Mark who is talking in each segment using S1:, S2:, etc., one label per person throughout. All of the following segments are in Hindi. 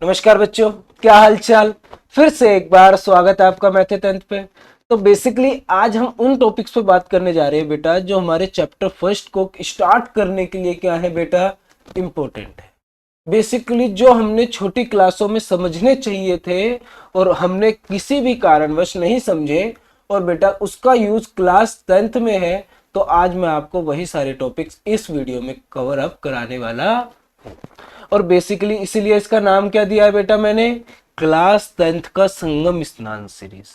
S1: नमस्कार बच्चों, क्या हाल चाल। फिर से एक बार स्वागत है आपका मैथ टेंथ पे। तो बेसिकली आज हम उन टॉपिक्स पे बात करने जा रहे हैं बेटा जो हमारे चैप्टर फर्स्ट को स्टार्ट करने के लिए क्या है बेटा, इम्पोर्टेंट है। बेसिकली जो हमने छोटी क्लासों में समझने चाहिए थे और हमने किसी भी कारणवश नहीं समझे और बेटा उसका यूज क्लास 10th में है, तो आज मैं आपको वही सारे टॉपिक्स इस वीडियो में कवर अप कराने वाला हूं। और बेसिकली इसीलिए इसका नाम क्या दिया है बेटा मैंने, क्लास 10th का संगम स्नान सीरीज।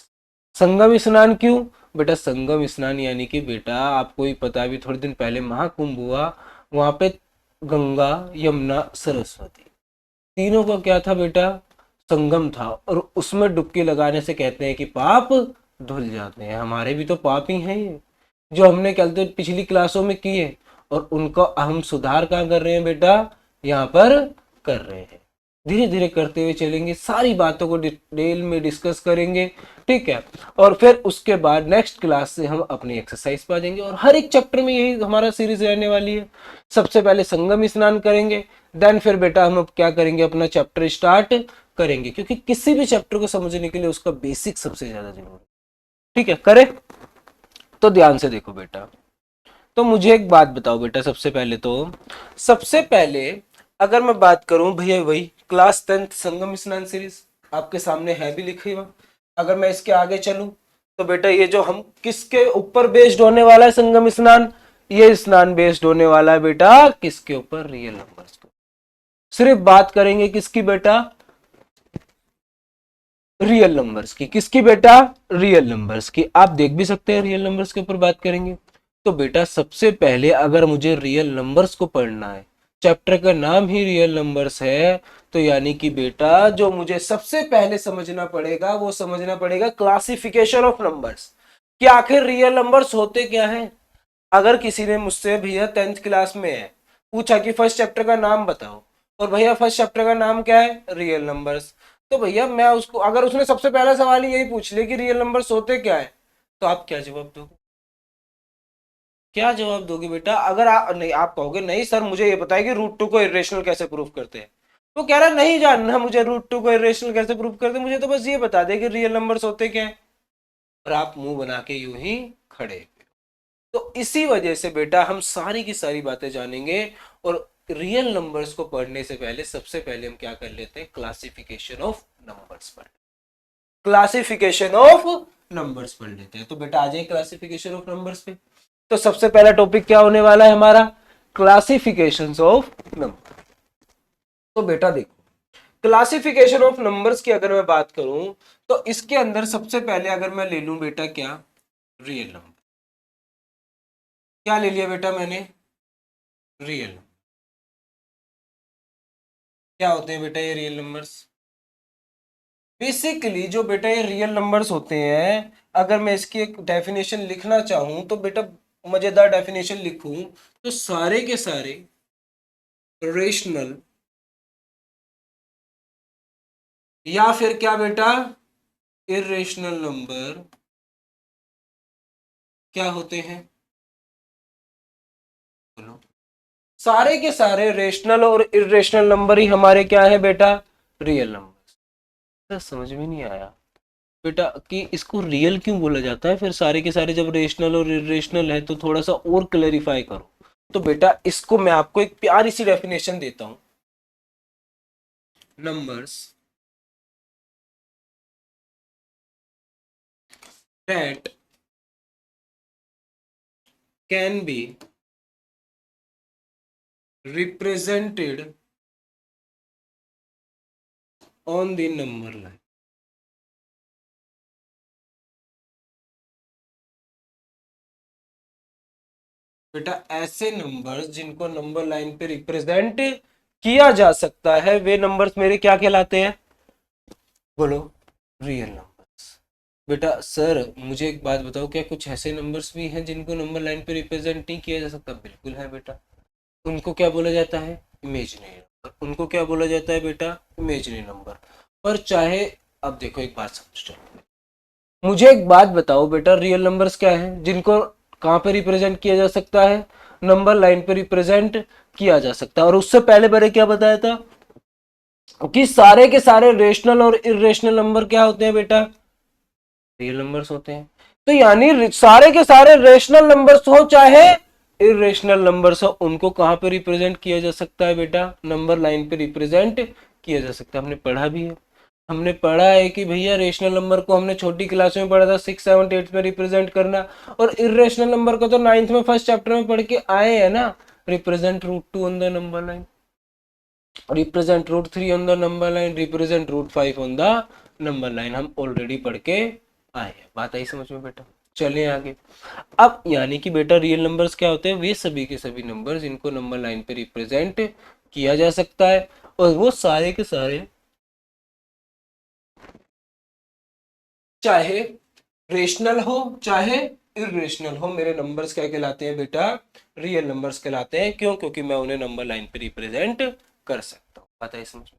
S1: संगम स्नान क्यों बेटा, संगम स्नान यानी कि बेटा आपको ही पता है, अभी थोड़े दिन पहले महाकुंभ हुआ, वहां पे गंगा यमुना सरस्वती तीनों का क्या था बेटा, संगम था। और उसमें डुबकी लगाने से कहते हैं कि पाप धुल जाते हैं। हमारे भी तो पाप ही हैं ये, जो हमने कल तो पिछली क्लासों में किए, और उनका हम सुधार कहाँ कर रहे हैं बेटा, यहाँ पर कर रहे हैं। धीरे धीरे करते हुए चलेंगे, सारी बातों को डिटेल में डिस्कस करेंगे, ठीक है। और फिर उसके बाद नेक्स्ट क्लास से हम अपनी एक्सरसाइज पा जाएंगे, और हर एक चैप्टर में यही हमारा सीरीज रहने वाली है। सबसे पहले संगम स्नान करेंगे, देन फिर बेटा हम अब क्या करेंगे, अपना चैप्टर स्टार्ट करेंगे, क्योंकि किसी भी चैप्टर को समझने के लिए उसका बेसिक सबसे ज्यादा जरूरी, ठीक है। करें तो ध्यान से देखो बेटा। तो मुझे एक बात बताओ बेटा, सबसे पहले अगर मैं बात करूं भैया, वही क्लास 10th संगम स्नान सीरीज आपके सामने है भी लिखी हुआ। अगर मैं इसके आगे चलूं तो बेटा ये जो हम किसके ऊपर बेस्ड होने वाला है संगम स्नान, ये स्नान बेस्ड होने वाला है बेटा किसके ऊपर, रियल नंबर्स को। सिर्फ बात करेंगे किसकी बेटा, रियल नंबर्स की। किसकी बेटा, रियल नंबर्स की। आप देख भी सकते हैं रियल नंबर्स के ऊपर बात करेंगे। तो बेटा सबसे पहले अगर मुझे रियल नंबर्स को पढ़ना है, चैप्टर का नाम ही रियल नंबर्स है, तो यानी कि बेटा जो मुझे सबसे पहले समझना पड़ेगा वो समझना पड़ेगा क्लासिफिकेशन ऑफ नंबर्स, कि आखिर रियल नंबर्स होते क्या हैं। अगर किसी ने मुझसे भैया 10th क्लास में है पूछा कि फर्स्ट चैप्टर का नाम बताओ, और भैया फर्स्ट चैप्टर का नाम क्या है, रियल नंबर्स, तो भैया मैं उसको, अगर उसने सबसे पहला सवाल ही यही पूछ लिया कि रियल नंबर्स होते क्या है, तो आप क्या जवाब दोगे, क्या जवाब दोगे बेटा। अगर आप नहीं, आप कहोगे नहीं सर मुझे ये बताइए कि रूट टू को इरेशनल कैसे प्रूव करते हैं, वो कह रहा नहीं जानना मुझे रूट टू को इरेशनल कैसे प्रूव करते हैं, मुझे तो बस ये बता दे कि रियल नंबर्स होते क्या है, और आप मुंह बना के यूं ही खड़े। तो इसी वजह से बेटा हम सारी की सारी बातें जानेंगे, और रियल नंबर्स को पढ़ने से पहले सबसे पहले हम क्या कर लेते हैं, क्लासिफिकेशन ऑफ नंबर्स पढ़, क्लासिफिकेशन ऑफ नंबर्स पढ़ लेते हैं। तो बेटा आ जाए क्लासिफिकेशन ऑफ नंबर्स पे। तो सबसे पहला टॉपिक क्या होने वाला है हमारा, क्लासिफिकेशन ऑफ नंबर। तो बेटा देखो, क्लासिफिकेशन ऑफ नंबर्स की अगर मैं बात करूं तो इसके अंदर सबसे पहले अगर मैं ले लूं बेटा क्या, रियल नंबर। क्या ले लिया बेटा मैंने, रियल। क्या होते हैं बेटा ये रियल नंबर्स, बेसिकली जो बेटा ये रियल नंबर्स होते हैं, अगर मैं इसकी एक डेफिनेशन लिखना चाहूं तो बेटा मजेदार डेफिनेशन लिखूं तो सारे के सारे रेशनल, या फिर क्या बेटा इरेशनल नंबर क्या होते हैं, बोलो। सारे के सारे रेशनल और इरेशनल नंबर ही हमारे क्या है बेटा, रियल नंबर। समझ में नहीं आया बेटा कि इसको रियल क्यों बोला जाता है, फिर सारे के सारे जब रेशनल और इरेशनल है तो थोड़ा सा और क्लैरिफाई करो। तो बेटा इसको मैं आपको एक प्यारी सी डेफिनेशन देता हूं, numbers that can be represented on the number line. बेटा ऐसे नंबर्स जिनको नंबर लाइन पे रिप्रेजेंट किया जा सकता है वे नंबर्स मेरे क्या कहलाते हैं, बोलो, रियल नंबर्स। बेटा सर मुझे एक बात बताओ, क्या कुछ ऐसे नंबर्स भी हैं जिनको नंबर लाइन पे रिप्रेजेंट नहीं किया जा सकता, बिल्कुल है बेटा। उनको क्या बोला जाता है, इमेजिनरी नंबर। उनको क्या बोला जाता है बेटा, इमेजिनरी नंबर। पर चाहे, अब देखो एक बात समझो, मुझे एक बात बताओ बेटा, रियल नंबर्स क्या है जिनको कहाँ पे रिप्रेजेंट किया जा सकता है, नंबर लाइन पे रिप्रेजेंट किया जा सकता है। और उससे पहले मैंने क्या बताया था, कि सारे के सारे रेशनल और इरेशनल नंबर क्या होते हैं बेटा, रियल नंबर्स होते हैं। तो यानी सारे के सारे रेशनल नंबर्स हो चाहे इरेशनल नंबर्स हो, उनको कहां पे रिप्रेजेंट किया जा सकता है बेटा, नंबर लाइन पे रिप्रेजेंट किया जा सकता है। हमने पढ़ा भी है, हमने पढ़ा है कि भैया रेशनल नंबर को हमने छोटी क्लास में पढ़ा था 6, 7, 8 में रिप्रेजेंट करना, और इरेशनल नंबर को तो 9th में फर्स्ट चैप्टर में पढ़ के आए हैं ना, represent √2 on the number line, represent √3 on the number line, represent √5 on the number line, हम ऑलरेडी पढ़ के आए हैं। बात आई समझ में बेटा। चलिए आगे। अब यानी कि बेटा रियल नंबर्स क्या होते हैं, वे सभी के सभी नंबर जिनको नंबर लाइन पे रिप्रेजेंट किया जा सकता है, और वो सारे के सारे चाहे रेशनल हो चाहे इरेशनल हो, मेरे नंबर्स क्या कहलाते हैं बेटा, रियल नंबर्स कहलाते हैं। क्यों? क्योंकि मैं उन्हें नंबर लाइन पे रिप्रेजेंट कर सकता हूँ। पता है समझ में?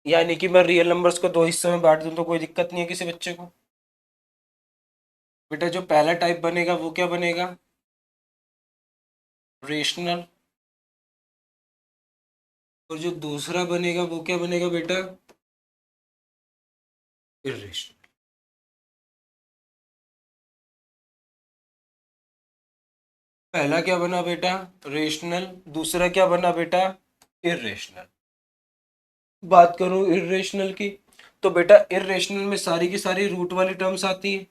S1: यानी कि मैं रियल नंबर्स को दो हिस्सों में बांट दूं तो कोई दिक्कत नहीं है किसी बच्चे को। बेटा जो पहला टाइप बनेगा वो क्या बनेगा, रेशनल, और जो दूसरा बनेगा वो क्या बनेगा बेटा, इरेशनल। पहला क्या बना बेटा, रेशनल, दूसरा क्या बना बेटा, इरेशनल। बात करूं इरेशनल की, तो बेटा इरेशनल में सारी की सारी रूट वाली टर्म्स आती है,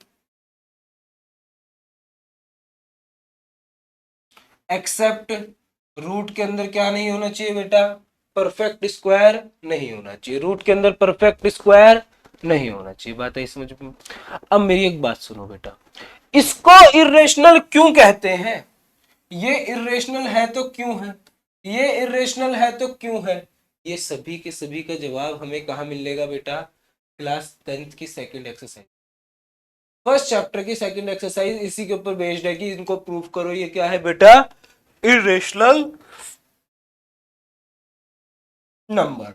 S1: एक्सेप्ट रूट के अंदर क्या नहीं होना चाहिए बेटा, परफेक्ट स्क्वायर नहीं होना चाहिए, रूट के अंदर परफेक्ट स्क्वायर नहीं होना चाहिए। बात है समझ में? अब मेरी एक बात सुनो बेटा, इसको इरेशनल क्यों कहते हैं, ये इरेशनल है तो क्यों है, ये इरेशनल है तो क्यों है, ये सभी के सभी का जवाब हमें कहा मिलेगा बेटा, क्लास 10th की सेकंड एक्सरसाइज, फर्स्ट चैप्टर की सेकंड एक्सरसाइज इसी के ऊपर बेस्ड है कि इनको प्रूव करो ये क्या है बेटा, इरेशनल नंबर।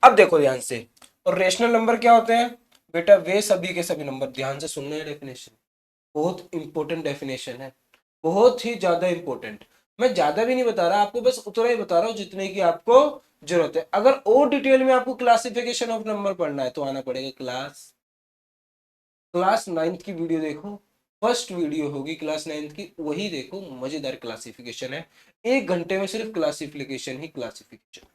S1: अब देखो ध्यान से, और रेशनल नंबर क्या होते हैं बेटा, वे सभी के सभी नंबर, ध्यान से सुनना है डेफिनेशन, बहुत इंपॉर्टेंट डेफिनेशन है, बहुत ही ज्यादा इंपॉर्टेंट। मैं ज्यादा भी नहीं बता रहा आपको, बस उतना ही बता रहा हूं जितने की आपको जरूरत है। अगर और डिटेल में आपको क्लासिफिकेशन ऑफ नंबर पढ़ना है तो आना पड़ेगा क्लास 9th की वीडियो देखो, फर्स्ट वीडियो होगी क्लास 9th की, वही देखो, मजेदार क्लासिफिकेशन है, 1 घंटे में सिर्फ क्लासिफिकेशन ही क्लासिफिकेशन।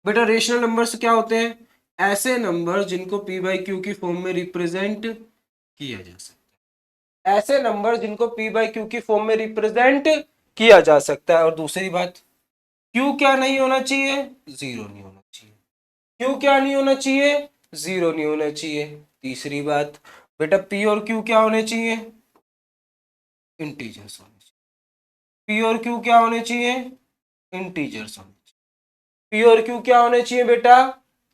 S1: बेटा रेशनल नंबर्स क्या होते हैं, ऐसे नंबर जिनको p बाई क्यू की फॉर्म में रिप्रेजेंट किया जा सकता है, ऐसे नंबर जिनको p बाई क्यू की फॉर्म में रिप्रेजेंट किया जा सकता है। और दूसरी बात, क्यू क्या नहीं होना चाहिए, जीरो नहीं होना चाहिए, क्यू क्या नहीं होना चाहिए, जीरो नहीं होना चाहिए। तीसरी बात बेटा, p और q क्या होने चाहिए, इंटीजर्स होने चाहिए, p और q क्या होने चाहिए, इंटीजर्स होने चाहिए, p और q क्या होने चाहिए बेटा,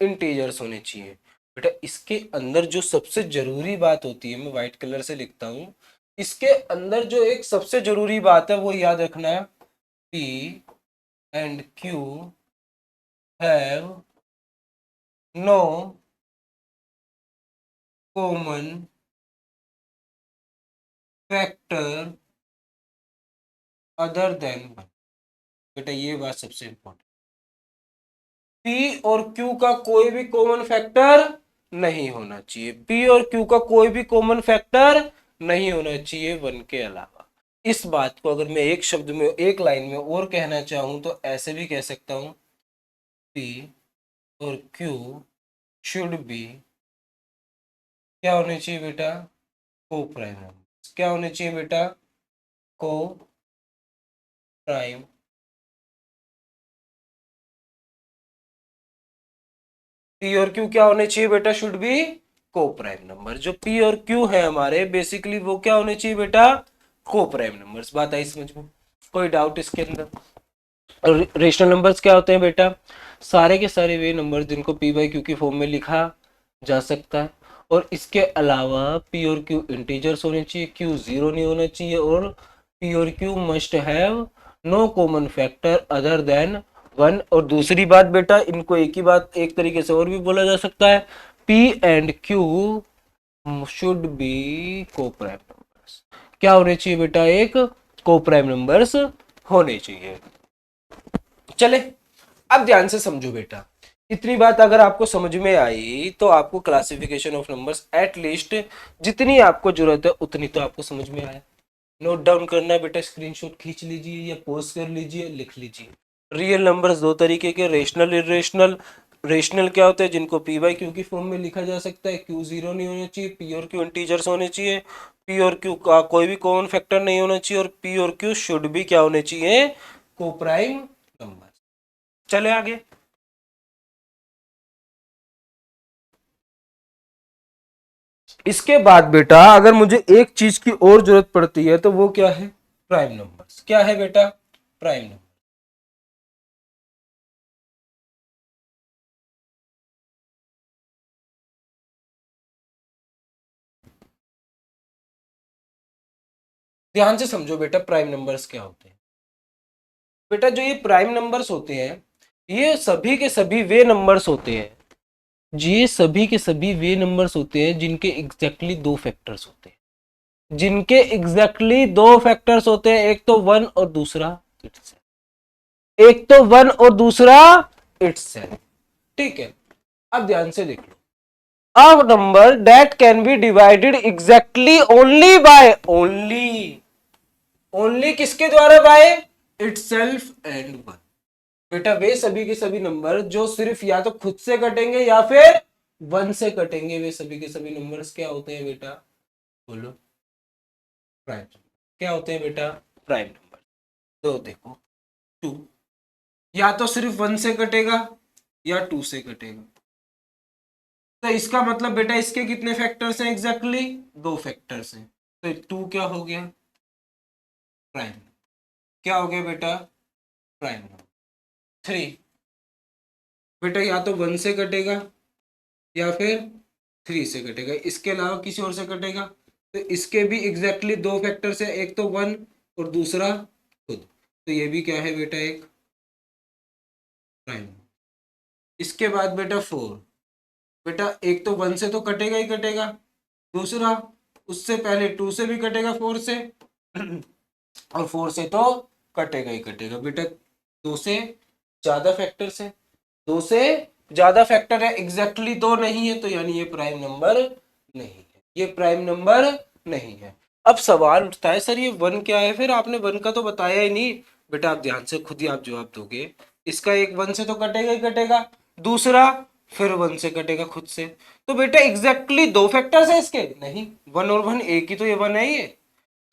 S1: इंटीजर्स होने चाहिए। बेटा इसके अंदर जो सबसे जरूरी बात होती है, मैं व्हाइट कलर से लिखता हूं, इसके अंदर जो एक सबसे जरूरी बात है वो याद रखना है, p and q have no common factor other than one. बेटा ये बात सबसे इंपॉर्टेंट, p और q का कोई भी कॉमन फैक्टर नहीं होना चाहिए, p और q का कोई भी कॉमन फैक्टर नहीं होना चाहिए वन के अलावा। इस बात को अगर मैं एक शब्द में, एक लाइन में और कहना चाहूं तो ऐसे भी कह सकता हूं, p और q शुड बी क्या होने चाहिए बेटा, को प्राइम नंबर। क्या होने चाहिए बेटा, को प्राइम। p और q क्या होने चाहिए बेटा, शुड बी को प्राइम नंबर। जो p और q है हमारे, बेसिकली वो क्या होने चाहिए बेटा, को प्राइम नंबर्स। बात आई समझ में? कोई डाउट इसके अंदर? रेशनल नंबर्स क्या होते हैं बेटा, सारे के सारे वे नंबर जिनको p बाई क्यू की फॉर्म में लिखा जा सकता है, और इसके अलावा p और q इंटीजर्स होने चाहिए, q जीरो नहीं होना चाहिए, और p और q must have no common factor other than one. और दूसरी बात बेटा, इनको एक ही बात एक तरीके से और भी बोला जा सकता है, p and q should be को प्राइम नंबर्स। क्या होने चाहिए बेटा, एक को प्राइम नंबर्स होने चाहिए। चले अब ध्यान से समझो बेटा, इतनी बात अगर आपको समझ में आई तो आपको क्लासिफिकेशन ऑफ नंबर्स एटलीस्ट जितनी आपको जरूरत है उतनी तो आपको समझ में आया। नोट डाउन करना है बेटा, स्क्रीनशॉट खींच लीजिए या पोस्ट कर लीजिए, लिख लीजिए। रियल नंबर्स दो तरीके के, रेशनल, इरेशनल। रेशनल क्या होते हैं? जिनको पी बाई क्यू की फॉर्म में लिखा जा सकता है। क्यू जीरो नहीं होना चाहिए, पी और क्यू इंटीजर्स होने चाहिए, पी और क्यू का कोई भी कॉमन फैक्टर नहीं होना चाहिए, और पी और क्यू शुड भी क्या होने चाहिए? को प्राइम नंबर। चले आगे। इसके बाद बेटा अगर मुझे एक चीज की और जरूरत पड़ती है तो वो क्या है? Prime numbers. क्या है बेटा? Prime number. ध्यान से समझो बेटा, प्राइम नंबर्स क्या होते हैं। बेटा जो ये प्राइम नंबर्स होते हैं, ये सभी के सभी वे नंबर्स होते हैं, ये सभी के सभी वे नंबर्स होते हैं जिनके एग्जैक्टली दो फैक्टर्स होते हैं, जिनके एग्जैक्टली दो फैक्टर्स होते हैं। एक तो वन और दूसरा इट्सेल्फ, एक तो वन और दूसरा इट्सेल्फ। ठीक है, अब ध्यान से देख लो। A number that can be divided exactly only by only किसके द्वारा? By itself and one। बेटा वे सभी के सभी नंबर जो सिर्फ या तो खुद से कटेंगे या फिर वन से कटेंगे, वे सभी के सभी नंबर्स क्या होते हैं बेटा? बोलो। प्राइम। क्या होते हैं बेटा? Prime number. तो देखो, टू या तो सिर्फ वन से कटेगा या टू से कटेगा। तो इसका मतलब बेटा इसके कितने फैक्टर्स हैं? एग्जैक्टली दो फैक्टर्स हैं। तो टू क्या हो गया? प्राइम। क्या हो गया बेटा? Prime number. थ्री बेटा या तो वन से कटेगा या फिर थ्री से कटेगा, इसके अलावा किसी और से कटेगा। तो इसके भी एग्जैक्टली दो फैक्टर्स है, एक तो वन और दूसरा खुद। तो ये भी क्या है बेटा? एक प्राइम। इसके बाद बेटा फोर। बेटा एक तो वन से तो कटेगा ही कटेगा, दूसरा उससे पहले टू से भी कटेगा, फोर से और फोर से तो कटेगा ही कटेगा। बेटा दो से ज्यादा फैक्टर्स है, दो से ज्यादा फैक्टर है, एग्जैक्टली दो नहीं है, तो यानी ये प्राइम नंबर नहीं है, ये प्राइम नंबर नहीं है। अब सवाल उठता है सर ये वन क्या है? फिर आपने वन का तो बताया ही नहीं। बेटा आप ध्यान से खुद ही आप जवाब दोगे। इसका एक वन से तो कटेगा ही कटेगा, दूसरा फिर वन से कटेगा खुद से। तो बेटा एग्जैक्टली दो फैक्टर्स है इसके? नहीं, वन और वन एक ही तो, ये वन है ये।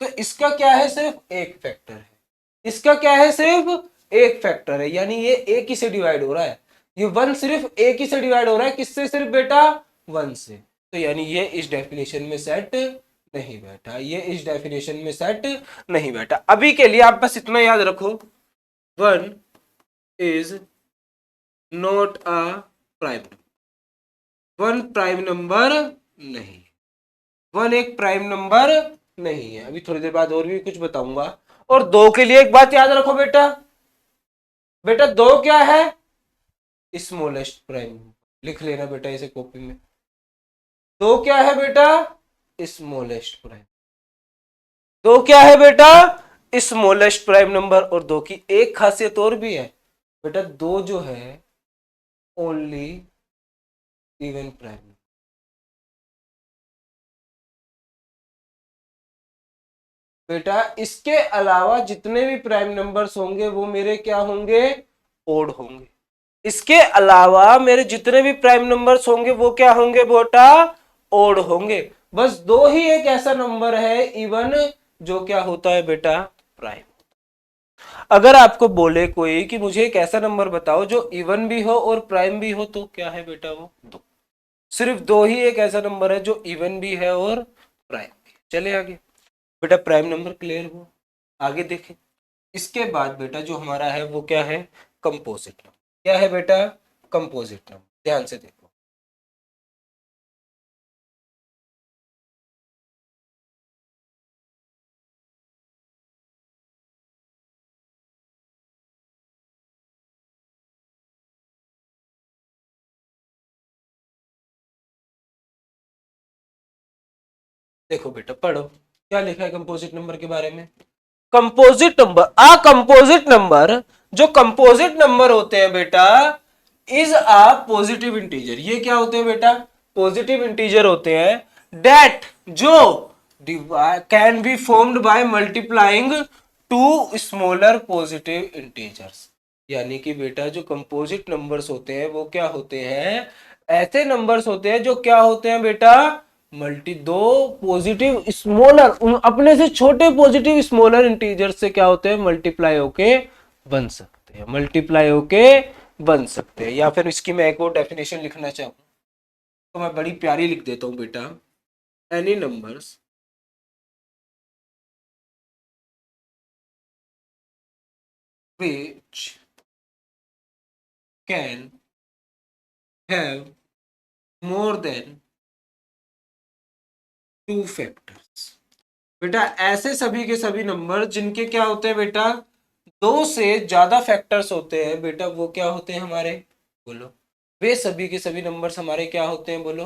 S1: तो इसका क्या है? सिर्फ एक फैक्टर है। इसका क्या है? सिर्फ एक फैक्टर है, यानी ये एक ही से डिवाइड हो रहा है। ये वन सिर्फ एक ही से डिवाइड हो रहा है, किससे? सिर्फ बेटा वन से। तो यानी ये इस डेफिनेशन में सेट नहीं बैठा, ये इस डेफिनेशन में सेट नहीं बैठा। अभी के लिए आप बस इतना याद रखो, one is not a prime number. One prime number नहीं, वन एक प्राइम नंबर नहीं है। अभी थोड़ी देर बाद और भी कुछ बताऊंगा। और दो के लिए एक बात याद रखो बेटा, बेटा दो क्या है? Smallest prime. लिख लेना बेटा इसे कॉपी में। दो क्या है बेटा? Smallest prime. दो क्या है बेटा? Smallest prime number. और दो की एक खासियत और भी है बेटा, दो जो है ओनली इवन प्राइम। बेटा इसके अलावा जितने भी प्राइम नंबर्स होंगे वो मेरे क्या होंगे? ओड होंगे। इसके अलावा मेरे जितने भी प्राइम नंबर्स होंगे वो क्या होंगे बेटा? ओड होंगे। बस दो ही एक ऐसा नंबर है इवन जो क्या होता है बेटा? प्राइम। अगर आपको बोले कोई कि मुझे एक ऐसा नंबर बताओ जो इवन भी हो और प्राइम भी हो, तो क्या है बेटा? वो दो। सिर्फ दो ही एक ऐसा नंबर है जो इवन भी है और प्राइम भी। चले आगे बेटा, प्राइम नंबर क्लियर हुआ। आगे देखें। इसके बाद बेटा जो हमारा है वो क्या है? Composite number. क्या है बेटा? Composite number. ध्यान से देखो, देखो बेटा पढ़ो क्या लिखा है कंपोजिट नंबर के बारे में। कंपोजिट नंबर, आ कंपोजिट नंबर, जो कंपोजिट नंबर होते हैं बेटा, इज अ पॉजिटिव इंटीजर। ये क्या होते हैं बेटा? पॉजिटिव इंटीजर होते हैं। दैट जो can be formed by multiplying to smaller positive integers. यानी कि बेटा जो कंपोजिट नंबर्स होते हैं वो क्या होते हैं? ऐसे नंबर्स होते हैं जो क्या होते हैं बेटा? दो पॉजिटिव स्मॉलर, अपने से छोटे पॉजिटिव स्मॉलर इंटीजर से क्या होते हैं? मल्टीप्लाई होके बन सकते हैं, मल्टीप्लाई होके बन सकते हैं। या फिर इसकी मैं एक और डेफिनेशन लिखना चाहूँ तो मैं बड़ी प्यारी लिख देता हूं बेटा। Any numbers which can have more than two factors. बेटा ऐसे सभी के सभी नंबर जिनके क्या होते हैं बेटा? दो से ज्यादा फैक्टर्स होते हैं बेटा, वो क्या होते हैं हमारे? बोलो। वे सभी के सभी नंबर्स हमारे क्या होते हैं? बोलो।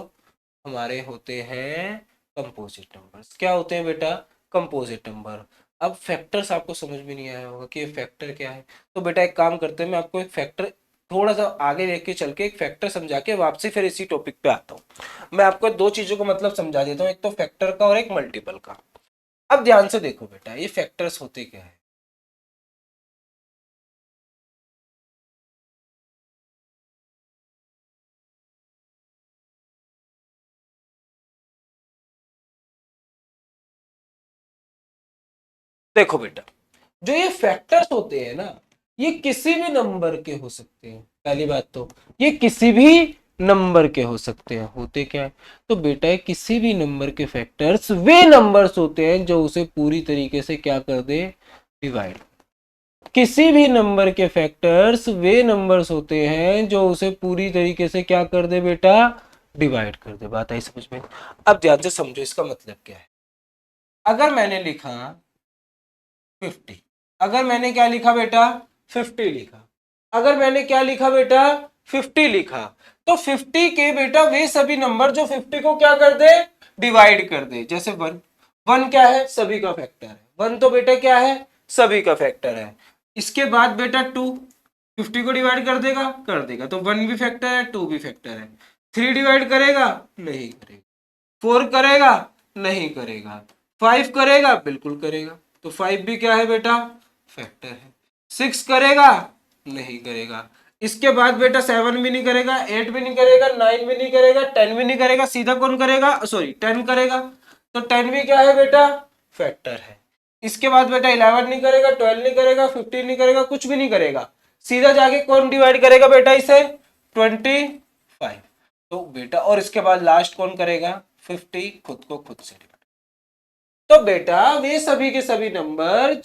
S1: हमारे होते हैं कंपोजिट नंबर्स। क्या होते हैं बेटा? Composite number. अब फैक्टर्स आपको समझ में नहीं आया होगा कि ये फैक्टर क्या है, तो बेटा एक काम करते हैं, मैं आपको एक फैक्टर थोड़ा सा आगे लेके चल के एक फैक्टर समझा के वापसी फिर इसी टॉपिक पे आता हूँ। मैं आपको दो चीजों को मतलब समझा देता हूँ, एक तो फैक्टर का और एक मल्टीपल का। अब ध्यान से देखो बेटा, ये फैक्टर्स होते क्या है? देखो बेटा, जो ये फैक्टर्स होते हैं ना, ये किसी भी नंबर के हो सकते हैं। पहली बात तो ये किसी भी नंबर के हो सकते हैं। होते क्या है? तो बेटा ये किसी भी नंबर के फैक्टर्स वे नंबर्स होते हैं जो उसे पूरी तरीके से क्या कर दे? डिवाइड। किसी भी नंबर के फैक्टर्स वे नंबर्स होते हैं जो उसे पूरी तरीके से क्या कर दे बेटा? डिवाइड कर दे। बात आई समझ में? अब ध्यान से समझो इसका मतलब क्या है। अगर मैंने लिखा 50, अगर मैंने क्या लिखा बेटा? 50 लिखा। अगर मैंने क्या लिखा बेटा? 50 लिखा। तो 50 के बेटा वे सभी नंबर जो 50 को क्या कर दे? डिवाइड कर दे। जैसे 1, 1 क्या है? सभी का फैक्टर है। 1 तो बेटा क्या है? सभी का फैक्टर है। इसके बाद बेटा 2, 50 को डिवाइड कर देगा? कर देगा। तो 1 भी फैक्टर है, 2 भी फैक्टर है। 3 डिवाइड करेगा? नहीं करेगा। 4 करेगा? नहीं करेगा। 5 करेगा? बिल्कुल करेगा। तो 5 भी क्या है बेटा? फैक्टर है। 6 करेगा? नहीं करेगा। इसके बाद बेटा 7 भी नहीं करेगा, 8 भी नहीं करेगा, 9 भी नहीं करेगा, 10 भी नहीं करेगा। सीधा कौन करेगा? सॉरी 10 करेगा। तो 10 भी क्या है बेटा? फैक्टर है। इसके बाद बेटा 11 नहीं करेगा, 12 नहीं करेगा, 15 नहीं करेगा, कुछ भी नहीं करेगा। सीधा जाके कौन डिवाइड करेगा बेटा इसे? 25। तो बेटा और इसके बाद लास्ट कौन करेगा? 50 खुद को खुद से डिवाइड। तो बेटा वे सभी के सभी नंबर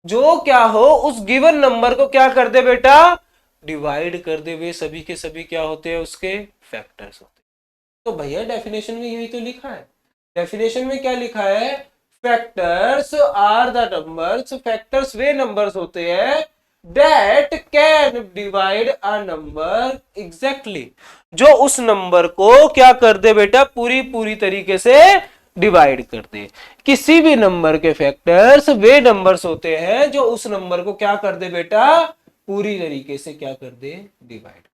S1: जो क्या हो उस गिवन नंबर को क्या कर दे बेटा? डिवाइड कर दे। वे सभी के सभी क्या होते हैं? उसके फैक्टर्स होते हैं। तो भैया डेफिनेशन में यही तो लिखा है। डेफिनेशन में क्या लिखा है? Factors are the numbers, factors वे नंबर्स होते हैं that can divide a number exactly, जो उस नंबर को क्या कर दे बेटा? पूरी पूरी तरीके से डिवाइड कर दे। किसी भी नंबर के फैक्टर्स वे नंबर्स होते हैं जो उस नंबर को क्या कर दे बेटा? पूरी तरीके से क्या कर दे? डिवाइड।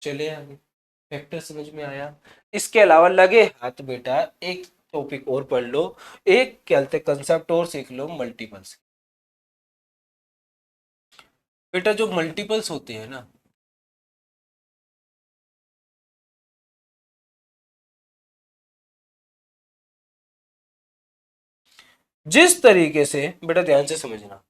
S1: चले आगे। फैक्टर समझ में आया? इसके अलावा लगे हाथ बेटा एक टॉपिक और पढ़ लो, एक क्या कहते कंसेप्ट और सीख लो, मल्टीपल्स। बेटा जो मल्टीपल्स होते हैं ना, जिस तरीके से बेटा ध्यान से समझना,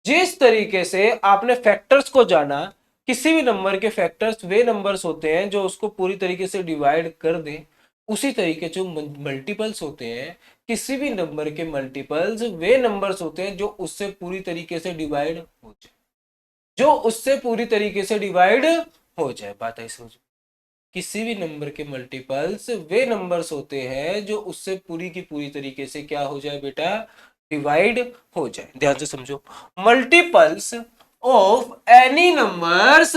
S1: जिस तरीके से आपने फैक्टर्स को जाना, किसी भी नंबर के फैक्टर्स वे नंबर्स होते हैं जो उसको पूरी तरीके से डिवाइड कर दे, उसी तरीके जो मल्टीपल्स होते हैं, किसी भी नंबर के मल्टीपल्स वे नंबर्स होते हैं जो उससे पूरी तरीके से डिवाइड हो जाए, जो उससे पूरी तरीके से डिवाइड हो जाए। बात आई समझ? किसी भी नंबर के मल्टीपल्स वे नंबर्स होते हैं जो उससे पूरी की पूरी तरीके से क्या हो जाए बेटा? डिवाइड हो जाए। ध्यान से समझो, multiples of any numbers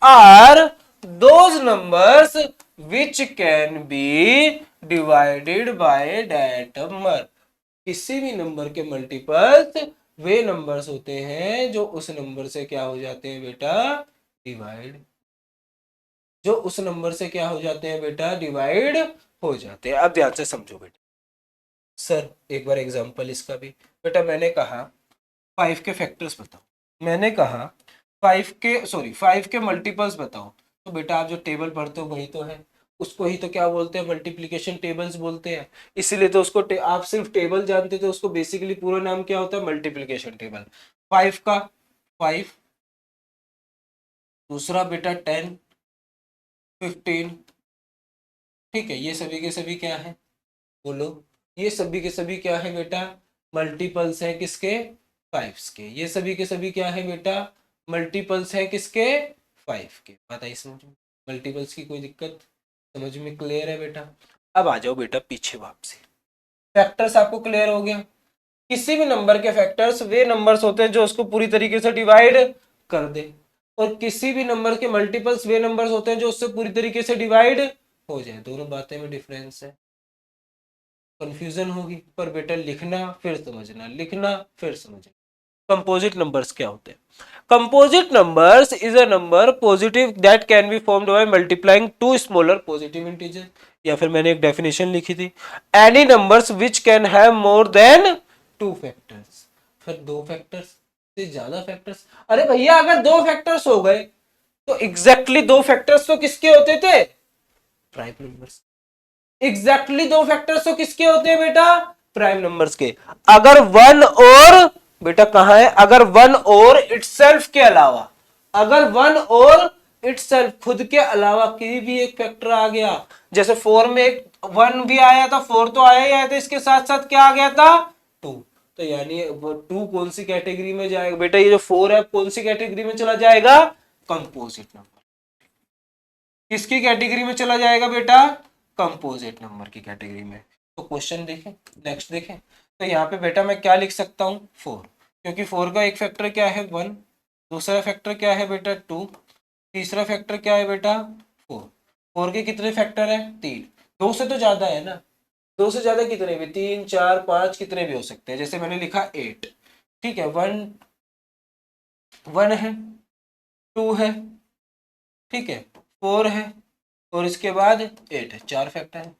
S1: are those numbers which can be divided by that number. किसी भी नंबर के मल्टीपल्स वे नंबर्स होते हैं जो उस नंबर से क्या हो जाते हैं बेटा? डिवाइड। जो उस नंबर से क्या हो जाते हैं बेटा, डिवाइड हो जाते हैं। अब ध्यान से समझो बेटा। सर एक बार एग्जांपल इसका भी। बेटा मैंने कहा 5 के फैक्टर्स बताओ, मैंने कहा 5 के मल्टीपल्स बताओ। तो बेटा आप जो टेबल पढ़ते हो वही तो है, उसको ही तो क्या बोलते हैं, मल्टीप्लिकेशन टेबल्स बोलते हैं। इसीलिए तो उसको आप सिर्फ टेबल जानते थे, उसको बेसिकली पूरा नाम क्या होता है, मल्टीप्लिकेशन टेबल। 5 का 5, दूसरा बेटा 10, 15, ठीक है। ये सभी के सभी क्या है, बोलो, ये सभी के सभी क्या है बेटा, मल्टीपल्स है किसके, 5 के। ये सभी के सभी क्या है बेटा, मल्टीपल्स है किसके, 5 के। बात आई समझ में, मल्टीपल्स की कोई दिक्कत, समझ में क्लियर है बेटा। अब आ जाओ बेटा पीछे वापसी। फैक्टर्स आपको क्लियर हो गया। किसी भी नंबर के फैक्टर्स वे नंबर्स होते हैं जो उसको पूरी तरीके से डिवाइड कर दे, और किसी भी नंबर के मल्टीपल्स वे नंबर्स होते हैं जो उससे पूरी तरीके से डिवाइड हो जाए। दोनों बातें में डिफरेंस है, कंफ्यूजन होगी, पर बेटा लिखना फिर समझना, लिखना फिर समझना। कंपोजिट नंबर्स क्या होते हैं? Composite numbers is a number positive that can be formed by multiplying to smaller positive integer, या फिर मैंने एक डेफिनेशन लिखी थी, any numbers which can have more than 2 factors. फिर 2 फैक्टर्स से ज्यादा फैक्टर्स। अरे भैया अगर 2 फैक्टर्स हो गए तो एग्जैक्टली 2 फैक्टर्स तो किसके होते थे, प्राइम नंबर्स। एग्जैक्टली 2 फैक्टर्स तो किसके होते हैं बेटा, प्राइम नंबर्स के। अगर 1 और बेटा कहां है, अगर 1 और इटसेल्फ के अलावा, अगर 1 और इटसेल्फ खुद के अलावा कोई भी एक फैक्टर आ गया, जैसे 4 में एक 1 भी आया था, 4 तो आया ही आया था, इसके साथ साथ क्या आ गया था, 2। तो यानी 2 कौन सी कैटेगरी में जाएगा बेटा, ये जो 4 है कौन सी कैटेगरी में चला जाएगा, कंपोजिट नंबर। किसकी कैटेगरी में चला जाएगा बेटा, कंपोजिट नंबर की कैटेगरी में। तो क्वेश्चन देखें, नेक्स्ट देखें। तो यहाँ पे बेटा मैं क्या लिख सकता हूँ, 4, क्योंकि 4 का एक फैक्टर क्या है, 1, दूसरा फैक्टर क्या है बेटा, 2, तीसरा फैक्टर क्या है बेटा, 4। 4 के कितने फैक्टर है, 3। 2 से तो ज्यादा है ना, 2 से ज्यादा कितने भी, 3, 4, 5 कितने भी हो सकते हैं। जैसे मैंने लिखा 8, ठीक है, 1 है, 2 है, ठीक है, 4 है, और इसके बाद 8 है, 4 फैक्टर है।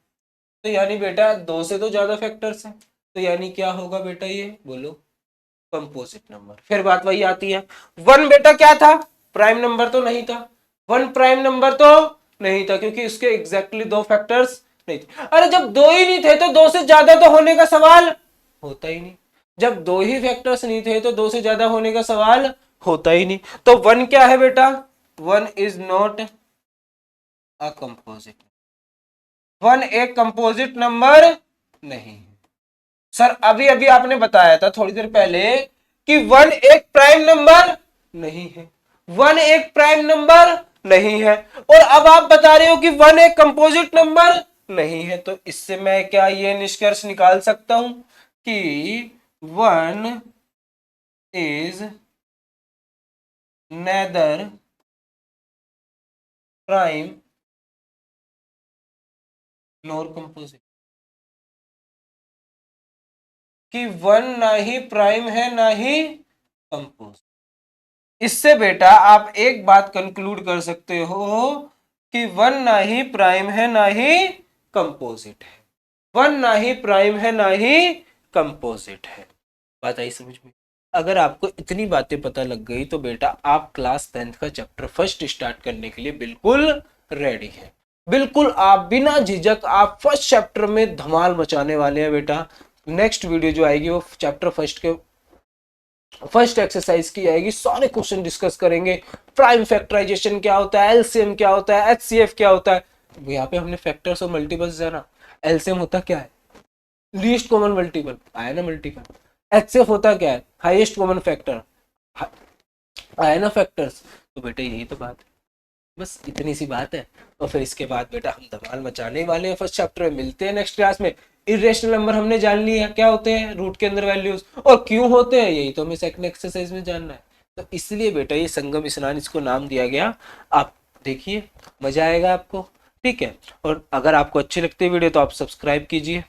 S1: तो यानी बेटा 2 से तो ज्यादा फैक्टर्स हैं, तो यानी क्या होगा बेटा, ये बोलो कंपोजिट नंबर। फिर बात वही आती है, 1 बेटा क्या था, प्राइम नंबर तो नहीं था, 1 प्राइम नंबर तो नहीं था, क्योंकि उसके एग्जैक्टली 2 फैक्टर्स नहीं थे। अरे जब 2 ही नहीं थे तो 2 से ज्यादा तो होने का सवाल होता ही नहीं। जब 2 ही फैक्टर्स नहीं थे तो 2 से ज्यादा होने का सवाल होता ही नहीं। तो 1 क्या है बेटा, 1 इज नॉट अ कंपोजिट, 1 एक कंपोजिट नंबर नहीं है। सर अभी अभी आपने बताया था थोड़ी देर पहले कि 1 एक प्राइम नंबर नहीं है, 1 एक प्राइम नंबर नहीं है, और अब आप बता रहे हो कि 1 एक कंपोजिट नंबर नहीं है। तो इससे मैं क्या ये निष्कर्ष निकाल सकता हूं कि 1 is nether prime nor composite, कि 1 ना ही प्राइम है ना ही कंपोज। इससे बेटा आप एक बात कंक्लूड कर सकते हो कि 1 ना ही प्राइम है ना ही कंपोजिट है, 1 ना ही प्राइम है ना ही कंपोजिट है। बात आई समझ में? अगर आपको इतनी बातें पता लग गई तो बेटा आप क्लास 10th का चैप्टर फर्स्ट स्टार्ट करने के लिए बिल्कुल रेडी है। बिल्कुल आप बिना झिझक आप फर्स्ट चैप्टर में धमाल मचाने वाले हैं बेटा। नेक्स्ट वीडियो जो आएगी वो चैप्टर फर्स्ट के फर्स्ट एक्सरसाइज की आएगी, सारे क्वेश्चन डिस्कस करेंगे। प्राइम फैक्टराइजेशन क्या होता है, एलसीएम क्या होता है, एचसीएफ क्या होता है। यहाँ पे हमने फैक्टर्स और मल्टीपल्स जाना। एलसीएम होता क्या है, लीस्ट कॉमन मल्टीपल, आया ना मल्टीपल। एचसीएफ होता क्या है, हाईएस्ट कॉमन फैक्टर, आया ना फैक्टर्स। तो बेटा यही तो बात है, बस इतनी सी बात है। और फिर इसके बाद बेटा हम धमाल मचाने वाले हैं फर्स्ट चैप्टर में। मिलते हैं नेक्स्ट क्लास में। इरेशनल नंबर हमने जान लिया क्या होते हैं, रूट के अंदर वैल्यूज, और क्यों होते हैं यही तो हमें सेकंड एक्सरसाइज में जानना है। तो इसलिए बेटा ये संगम स्नान इसको नाम दिया गया। आप देखिए मजा आएगा आपको, ठीक है। और अगर आपको अच्छी लगती है वीडियो तो आप सब्सक्राइब कीजिए।